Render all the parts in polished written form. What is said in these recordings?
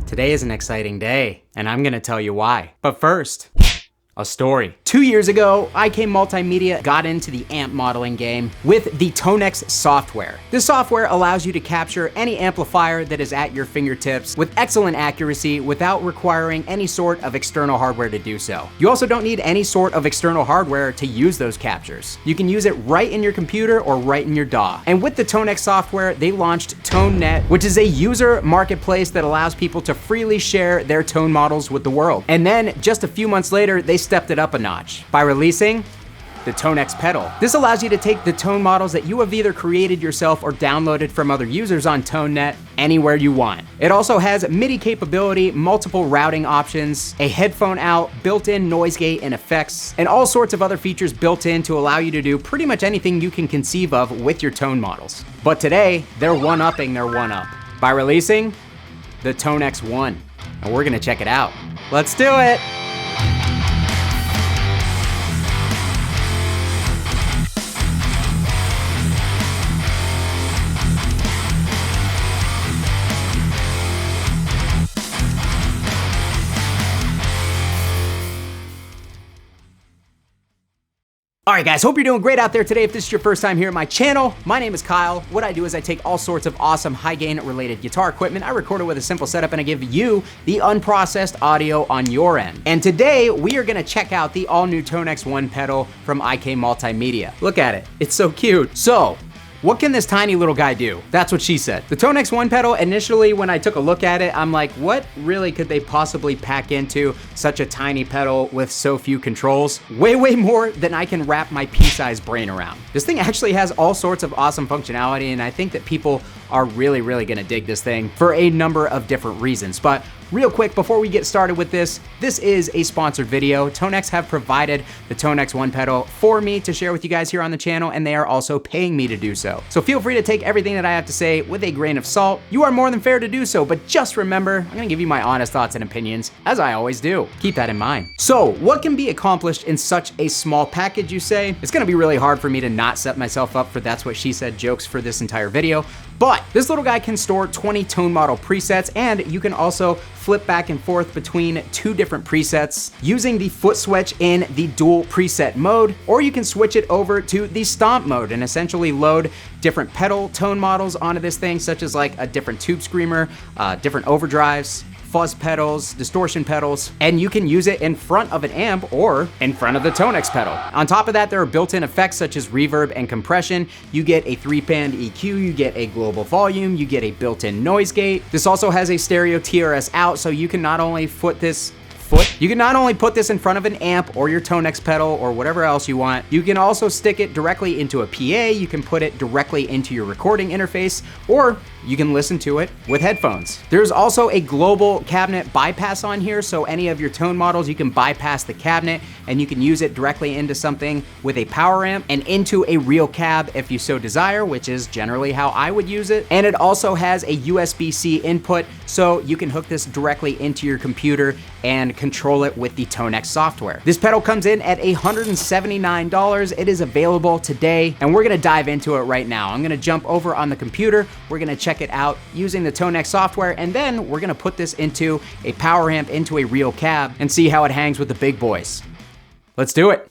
Today is an exciting day, and I'm gonna tell you why. But first, a story. 2 years ago, IK Multimedia got into the amp modeling game with the TONEX software. This software allows you to capture any amplifier that is at your fingertips with excellent accuracy without requiring any sort of external hardware to do so. You also don't need any sort of external hardware to use those captures. You can use it right in your computer or right in your DAW. And with the TONEX software, they launched ToneNet, which is a user marketplace that allows people to freely share their tone models with the world. And then just a few months later, they stepped it up a notch by releasing the TONEX Pedal. This allows you to take the tone models that you have either created yourself or downloaded from other users on ToneNet anywhere you want. It also has MIDI capability, multiple routing options, a headphone out, built-in noise gate and effects, and all sorts of other features built in to allow you to do pretty much anything you can conceive of with your tone models. But today, they're one-upping their one-up by releasing the TONEX ONE. And we're gonna check it out. Let's do it! All right, guys, hope you're doing great out there today. If this is your first time here at my channel, my name is Kyle. What I do is I take all sorts of awesome high gain related guitar equipment, I record it with a simple setup, and I give you the unprocessed audio on your end. And today we are gonna check out the all new TONEX ONE pedal from IK Multimedia. Look at it, it's so cute. So, what can this tiny little guy do? That's what she said. The TONEX ONE pedal, initially when I took a look at it, I'm like, what really could they possibly pack into such a tiny pedal with so few controls? Way more than I can wrap my pea-sized brain around. This thing actually has all sorts of awesome functionality, and I think that people are really gonna dig this thing for a number of different reasons. But real quick, before we get started with this is a sponsored video. TONEX have provided the TONEX ONE pedal for me to share with you guys here on the channel, and they are also paying me to do so. So feel free to take everything that I have to say with a grain of salt. You are more than fair to do so, but just remember, I'm gonna give you my honest thoughts and opinions, as I always do. Keep that in mind. So, what can be accomplished in such a small package, you say? It's gonna be really hard for me to not set myself up for that's what she said jokes for this entire video, but this little guy can store 20 tone model presets, and you can also flip back and forth between 2 different presets using the foot switch in the dual preset mode, or you can switch it over to the stomp mode and essentially load different pedal tone models onto this thing, such as like a different tube screamer, different overdrives, fuzz pedals, distortion pedals, and you can use it in front of an amp or in front of the TONEX pedal. On top of that, there are built-in effects such as reverb and compression. You get a 3-band EQ, you get a global volume, you get a built-in noise gate. This also has a stereo TRS out, so you can not only put this in front of an amp or your TONEX pedal or whatever else you want. You can also stick it directly into a PA, you can put it directly into your recording interface, or you can listen to it with headphones. There's also a global cabinet bypass on here, so any of your tone models, you can bypass the cabinet and you can use it directly into something with a power amp and into a real cab if you so desire, which is generally how I would use it. And it also has a USB-C input, so you can hook this directly into your computer and control it with the TONEX software. This pedal comes in at $179. It is available today, and we're gonna dive into it right now. I'm gonna jump over on the computer, we're gonna check it out using the TONEX software, and then we're gonna put this into a power amp, into a real cab, and see how it hangs with the big boys. Let's do it.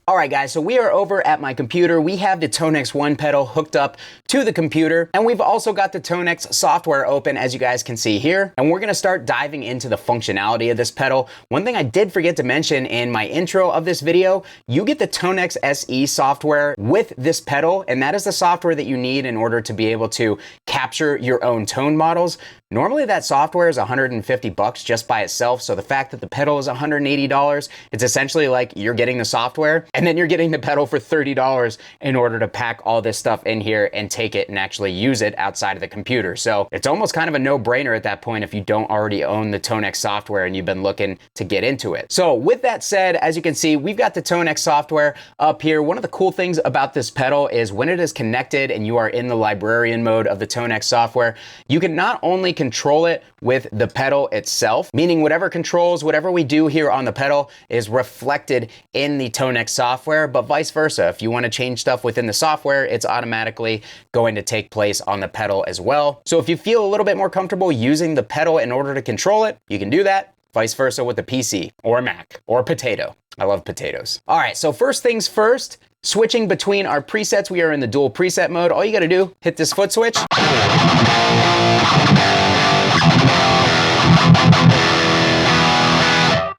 All right, guys, so we are over at my computer. We have the TONEX ONE pedal hooked up to the computer, and we've also got the TONEX software open, as you guys can see here, and we're gonna start diving into the functionality of this pedal. One thing I did forget to mention in my intro of this video, you get the TONEX SE software with this pedal, and that is the software that you need in order to be able to capture your own tone models. Normally that software is $150 just by itself, so the fact that the pedal is $180, it's essentially like you're getting the software and then you're getting the pedal for $30 in order to pack all this stuff in here and take it and actually use it outside of the computer. So it's almost kind of a no-brainer at that point if you don't already own the TONEX software and you've been looking to get into it. So with that said, as you can see, we've got the TONEX software up here. One of the cool things about this pedal is when it is connected and you are in the librarian mode of the TONEX software, you can not only control it with the pedal itself, meaning whatever controls, whatever we do here on the pedal is reflected in the TONEX software, but vice versa. If you want to change stuff within the software, it's automatically going to take place on the pedal as well. So if you feel a little bit more comfortable using the pedal in order to control it, you can do that. Vice versa with a PC or a Mac or a potato. I love potatoes. All right, so first things first, switching between our presets, we are in the dual preset mode. All you gotta do, hit this foot switch.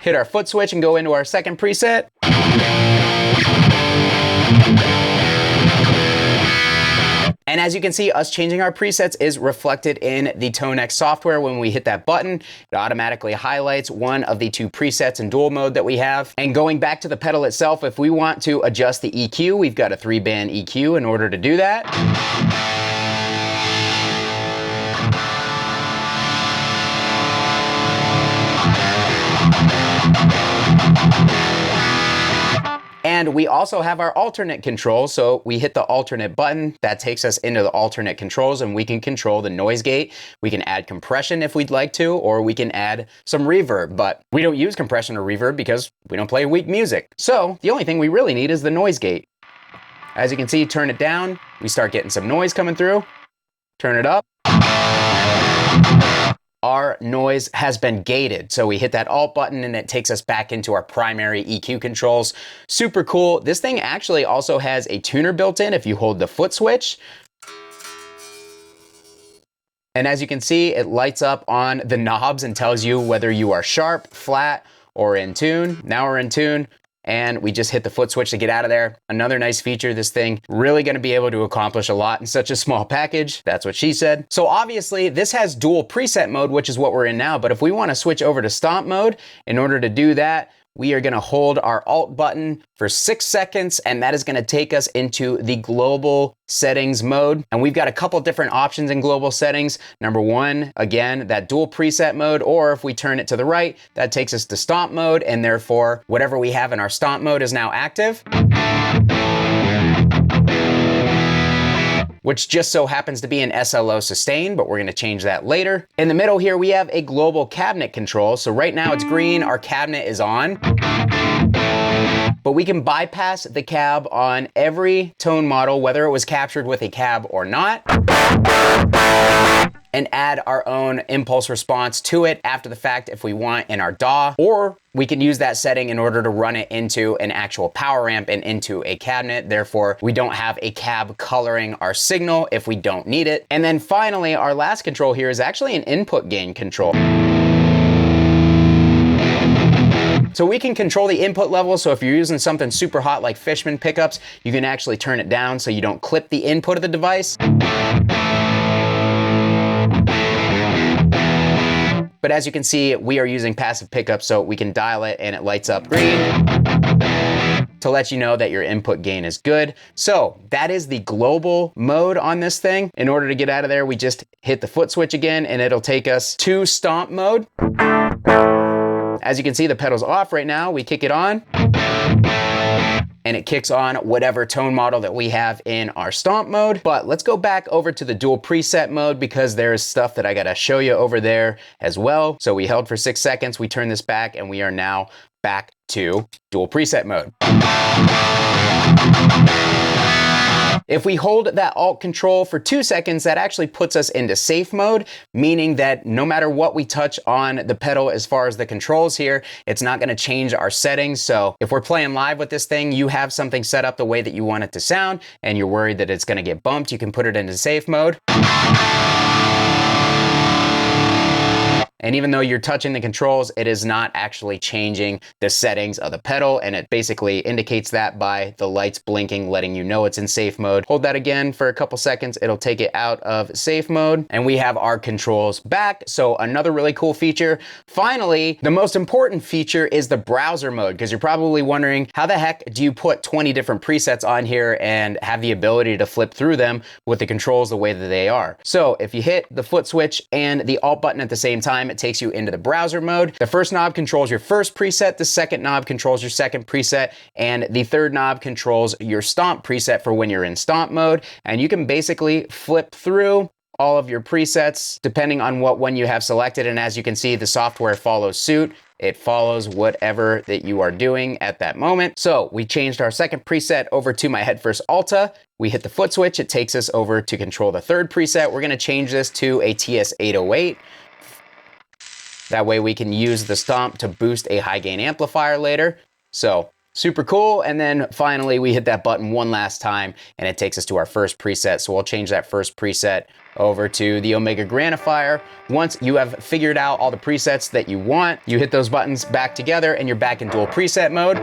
Hit our foot switch and go into our second preset. And as you can see, us changing our presets is reflected in the TONEX software. When we hit that button, it automatically highlights one of the two presets in dual mode that we have. And going back to the pedal itself, if we want to adjust the EQ, we've got a 3-band EQ in order to do that. And we also have our alternate controls. So we hit the alternate button, that takes us into the alternate controls, and we can control the noise gate. We can add compression if we'd like to, or we can add some reverb, but we don't use compression or reverb because we don't play weak music. So the only thing we really need is the noise gate. As you can see, turn it down, we start getting some noise coming through. Turn it up. Our noise has been gated. So we hit that Alt button and it takes us back into our primary EQ controls. Super cool. This thing actually also has a tuner built in if you hold the foot switch. And as you can see, it lights up on the knobs and tells you whether you are sharp, flat, or in tune. Now we're in tune. And we just hit the foot switch to get out of there. Another nice feature, this thing really gonna be able to accomplish a lot in such a small package. That's what she said. So obviously this has dual preset mode, which is what we're in now. But if we wanna switch over to stomp mode, in order to do that, we are gonna hold our Alt button for 6 seconds, and that is gonna take us into the global settings mode. And we've got a couple different options in global settings. Number one, again, that dual preset mode, or if we turn it to the right, that takes us to stomp mode, and therefore, whatever we have in our stomp mode is now active. Which just so happens to be an SLO sustain, but we're gonna change that later. In the middle here, we have a global cabinet control. So right now it's green, our cabinet is on. But we can bypass the cab on every tone model, whether it was captured with a cab or not, and add our impulse response to it after the fact if we want in our DAW, or we can use that setting in order to run it into an actual power amp and into a cabinet. Therefore, we don't have a cab coloring our signal if we don't need it. And then finally, our last control here is actually an input gain control. So we can control the input level. So if you're using something super hot like Fishman pickups, you can actually turn it down so you don't clip the input of the device. But as you can see, we are using passive pickups, so we can dial it and it lights up green to let you know that your input gain is good. So that is the global mode on this thing. In order to get out of there, we just hit the foot switch again and it'll take us to stomp mode. As you can see, the pedal's off right now. We kick it on and it kicks on whatever tone model that we have in our stomp mode. But let's go back over to the dual preset mode because there's stuff that I gotta show you over there as well. So we held for 6 seconds, we turn this back, and we are now back to dual preset mode. If we hold that Alt control for 2 seconds, that actually puts us into safe mode, meaning that no matter what we touch on the pedal as far as the controls here, it's not gonna change our settings. So if we're playing live with this thing, you have something set up the way that you want it to sound, and you're worried that it's gonna get bumped, you can put it into safe mode. And even though you're touching the controls, it is not actually changing the settings of the pedal, and it basically indicates that by the lights blinking, letting you know it's in safe mode. Hold that again for a couple seconds, it'll take it out of safe mode, and we have our controls back. So another really cool feature. Finally, the most important feature is the browser mode, because you're probably wondering, how the heck do you put 20 different presets on here and have the ability to flip through them with the controls the way that they are? So if you hit the foot switch and the Alt button at the same time, it takes you into the browser mode. The first knob controls your first preset, the second knob controls your second preset, and the third knob controls your stomp preset for when you're in stomp mode. And you can basically flip through all of your presets depending on what one you have selected. And as you can see, the software follows suit. it follows whatever that you are doing at that moment. So we changed our second preset over to my head first Alta. We hit the foot switch, it takes us over to control the third preset. We're gonna change this to a TS-808. That way we can use the stomp to boost a high gain amplifier later. So super cool. And then finally we hit that button one last time and it takes us to our first preset. So we'll change that first preset over to the Omega Grandifier. Once you have figured out all the presets that you want, you hit those buttons back together and you're back in dual preset mode.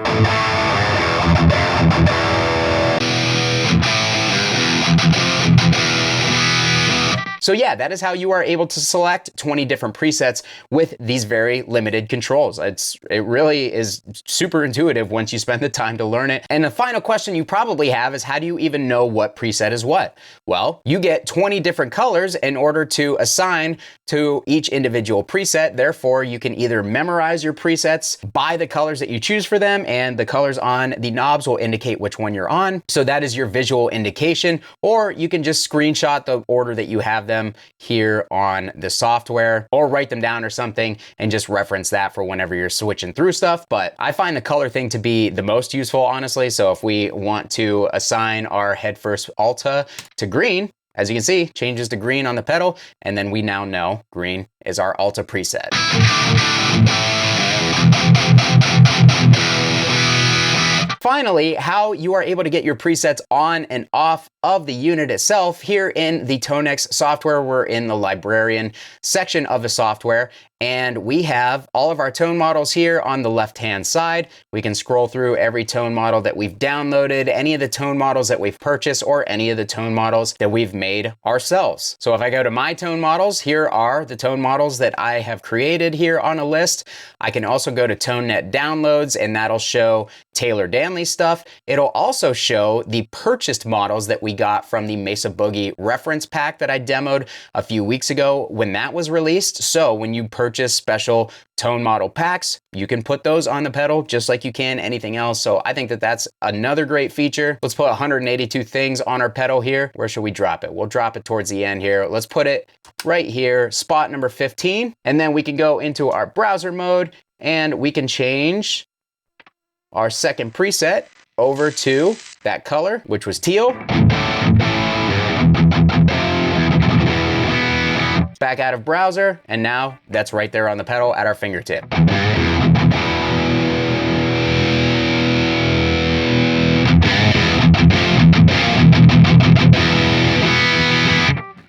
So yeah, that is how you are able to select 20 different presets with these very limited controls. It really is super intuitive once you spend the time to learn it. And the final question you probably have is, how do you even know what preset is what? Well, you get 20 different colors in order to assign to each individual preset. Therefore, you can either memorize your presets by the colors that you choose for them, and the colors on the knobs will indicate which one you're on. So that is your visual indication, or you can just screenshot the order that you have them here on the software, or write them down or something and just reference that for whenever you're switching through stuff. But I find the color thing to be the most useful, honestly. So if we want to assign our head first Alta to green, as you can see, changes to green on the pedal, and then we now know green is our Alta preset. Finally, how you are able to get your presets on and off of the unit itself. Here in the TONEX software, we're in the librarian section of the software, and we have all of our tone models here on the left-hand side. We can scroll through every tone model that we've downloaded, any of the tone models that we've purchased, or any of the tone models that we've made ourselves. So if I go to my tone models, here are the tone models that I have created here on a list. I can also go to ToneNet downloads, and that'll show Taylor Danley stuff. It'll also show the purchased models that we got from the Mesa Boogie reference pack that I demoed a few weeks ago when that was released. So when you purchase special tone model packs, you can put those on the pedal just like you can anything else. So I think that that's another great feature. Let's put 182 things on our pedal here. Where should we drop it? We'll drop it towards the end here. Let's put it right here, spot number 15. And then we can go into our browser mode and we can change our second preset over to that color, which was teal. Back out of browser, and now that's right there on the pedal at our fingertip.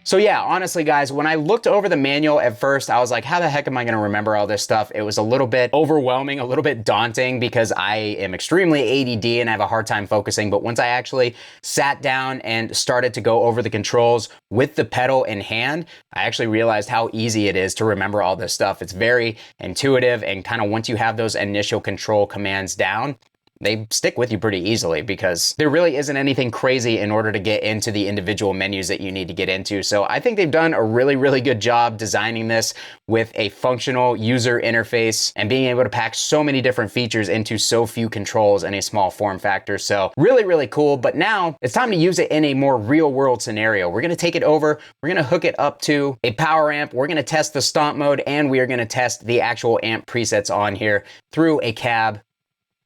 So yeah, honestly guys, when I looked over the manual at first, I was like, how the heck am I gonna remember all this stuff? It was a little bit overwhelming, a little bit daunting, because I am extremely ADD and I have a hard time focusing. But once I actually sat down and started to go over the controls with the pedal in hand, I actually realized how easy it is to remember all this stuff. It's very intuitive, and kind of once you have those initial control commands down, they stick with you pretty easily, because there really isn't anything crazy in order to get into the individual menus that you need to get into. So I think they've done a really, really good job designing this with a functional user interface and being able to pack so many different features into so few controls in a small form factor. So really, really cool. But now it's time to use it in a more real world scenario. We're gonna take it over, we're gonna hook it up to a power amp, we're gonna test the stomp mode, and we are gonna test the actual amp presets on here through a cab.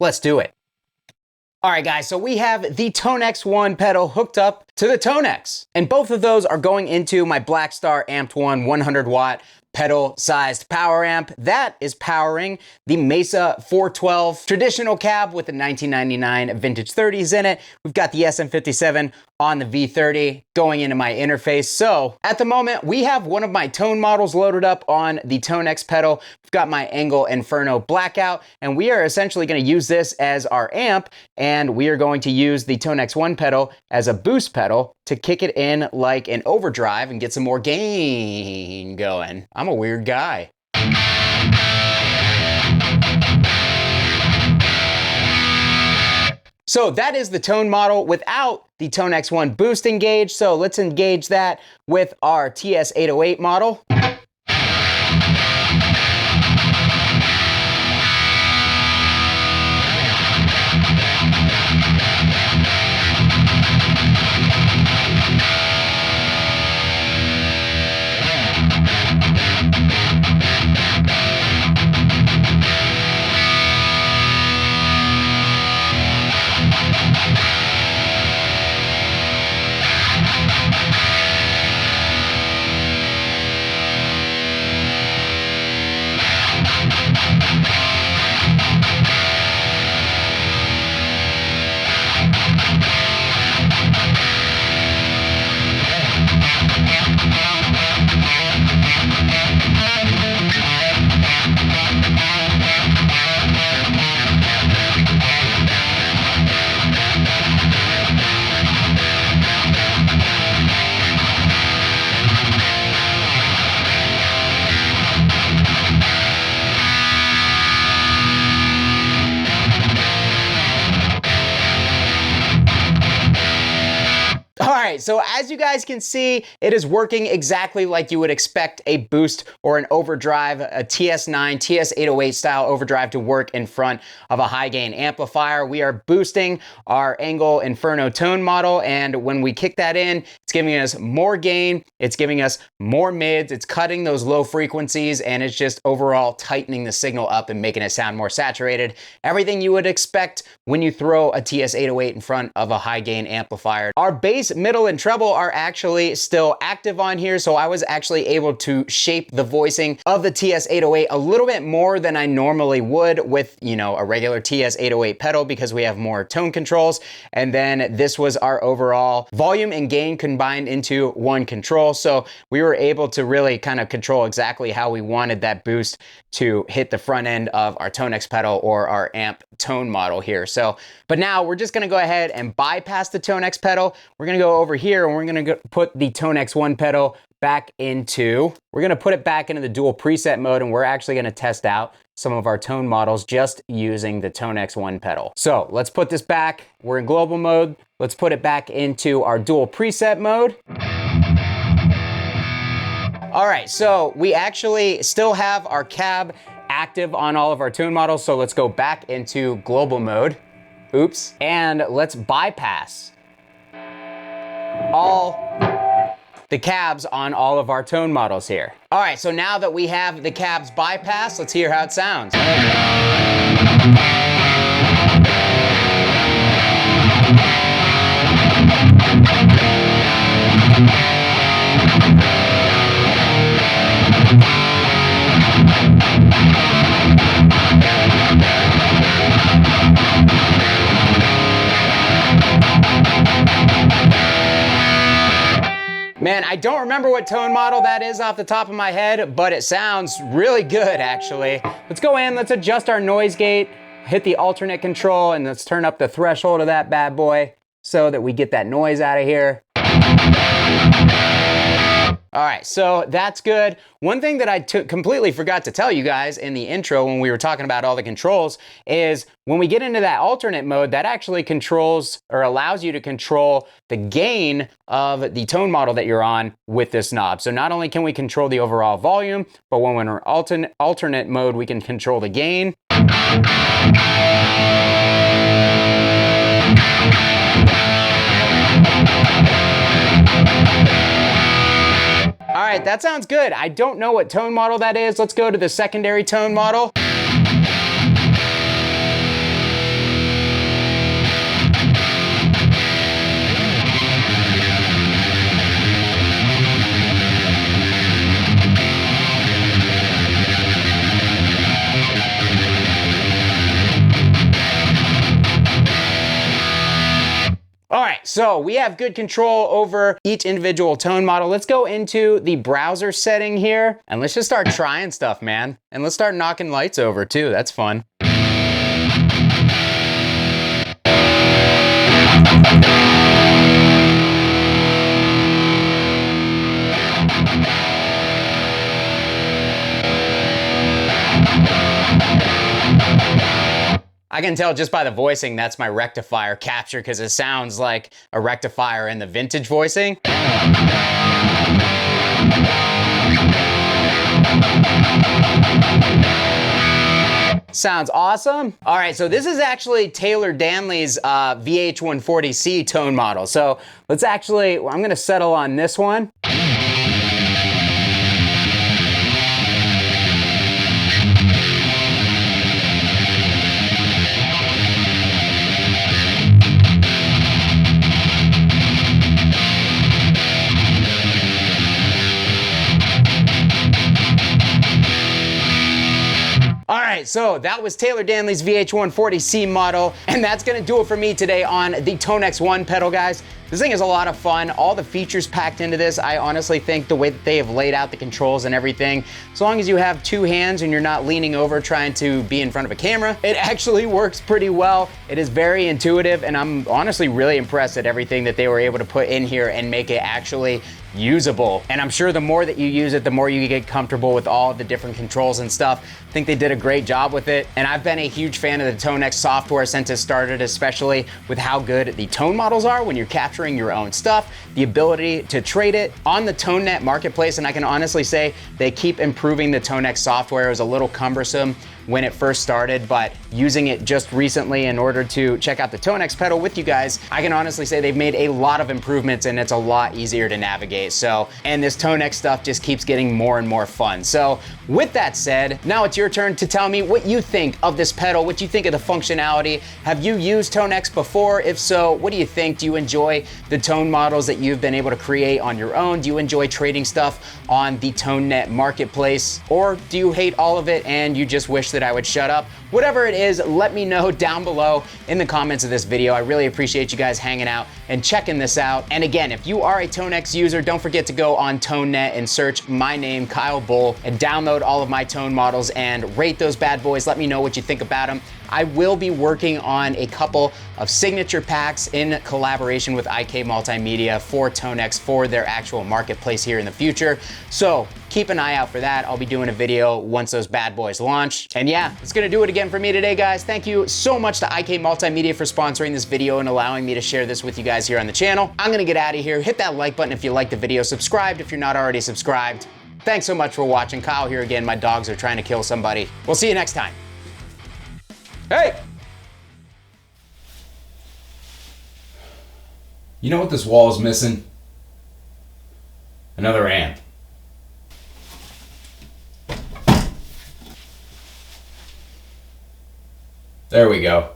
Let's do it. All right, guys, so we have the TONEX ONE pedal hooked up to the TONEX, and both of those are going into my Blackstar Amped One 100 watt pedal-sized power amp that is powering the Mesa 412 traditional cab with the 1999 vintage 30s in it. We've got the SM57 on the V30 going into my interface. So at the moment, we have one of my tone models loaded up on the TONEX pedal. We've got my Angle Inferno Blackout, and we are essentially going to use this as our amp, and we are going to use the TONEX ONE pedal as a boost pedal to kick it in like an overdrive and get some more gain going. I'm a weird guy. So that is the tone model without the TONEX ONE boost engage. So let's engage that with our TS-808 model. so as you guys can see, it is working exactly like you would expect a boost or an overdrive, a TS9, TS808 style overdrive to work in front of a high gain amplifier. We are boosting our Angle Inferno tone model, and when we kick that in, it's giving us more gain, it's giving us more mids, it's cutting those low frequencies, and it's just overall tightening the signal up and making it sound more saturated. Everything you would expect when you throw a TS808 in front of a high gain amplifier. Our bass, middle, and treble are actually still active on here, so I was actually able to shape the voicing of the TS808 a little bit more than I normally would with, you know, a regular TS808 pedal, because we have more tone controls. And then this was our overall volume and gain combined into one control. So we were able to really kind of control exactly how we wanted that boost to hit the front end of our TONEX pedal or our amp tone model here. So, but now we're just gonna go ahead and bypass the TONEX pedal. We're gonna go over here and we're gonna put the TONEX One pedal back into, we're gonna put it back into the dual preset mode, and we're actually gonna test out some of our tone models just using the TONEX One pedal. So let's put this back. We're in global mode. Let's put it back into our dual preset mode. All right, so we actually still have our cab active on all of our tone models. So let's go back into global mode. Oops. And let's bypass all the cabs on all of our tone models here. All right, so now that we have the cabs bypassed, let's hear how it sounds. Man, I don't remember what tone model that is off the top of my head, but it sounds really good, actually. Let's go in, let's adjust our noise gate, hit the alternate control, and let's turn up the threshold of that bad boy so that we get that noise out of here. All right, so that's good. One thing that I completely forgot to tell you guys in the intro when we were talking about all the controls is when we get into that alternate mode, that actually controls or allows you to control the gain of the tone model that you're on with this knob. So not only can we control the overall volume, but when we're in alternate mode, we can control the gain. All right, that sounds good. I don't know what tone model that is. Let's go to the secondary tone model. All right, so we have good control over each individual tone model. Let's go into the browser setting here and let's just start trying stuff, man. And let's start knocking lights over too. That's fun. I can tell just by the voicing that's my rectifier capture because it sounds like a rectifier in the vintage voicing. Sounds awesome. All right, so this is actually Taylor Danley's VH140C tone model. So let's actually, I'm gonna settle on this one. All right, so that was Taylor Danley's VH140C model, and that's gonna do it for me today on the TONEX One pedal, guys. This thing is a lot of fun. All the features packed into this, I honestly think the way that they have laid out the controls and everything, as long as you have two hands and you're not leaning over trying to be in front of a camera, it actually works pretty well. It is very intuitive, and I'm honestly really impressed at everything that they were able to put in here and make it actually usable. And I'm sure the more that you use it, the more you get comfortable with all of the different controls and stuff. I think they did a great job with it. And I've been a huge fan of the TONEX software since it started, especially with how good the tone models are when you're capturing your own stuff, the ability to trade it on the ToneNet marketplace. And I can honestly say they keep improving the TONEX software. It was a little cumbersome when it first started, but using it just recently in order to check out the TONEX pedal with you guys, I can honestly say they've made a lot of improvements and it's a lot easier to navigate. So, and this TONEX stuff just keeps getting more and more fun. So with that said, now it's your turn to tell me what you think of this pedal, what you think of the functionality. Have you used TONEX before? If so, what do you think? Do you enjoy the tone models that you've been able to create on your own? Do you enjoy trading stuff on the ToneNet marketplace? Or do you hate all of it and you just wish that I would shut up? Whatever it is, let me know down below in the comments of this video. I really appreciate you guys hanging out and checking this out. And again, if you are a TONEX user, don't forget to go on ToneNet and search my name, Kyle Bull, and download all of my tone models and rate those bad boys. Let me know what you think about them. I will be working on a couple of signature packs in collaboration with IK Multimedia for TONEX for their actual marketplace here in the future. So keep an eye out for that. I'll be doing a video once those bad boys launch. And yeah, it's gonna do it again for me today, guys. Thank you so much to IK Multimedia for sponsoring this video and allowing me to share this with you guys here on the channel. I'm gonna get out of here. Hit that like button if you like the video. Subscribe if you're not already subscribed. Thanks so much for watching. Kyle here again. My dogs are trying to kill somebody. We'll see you next time. Hey! You know what this wall is missing? Another amp. There we go.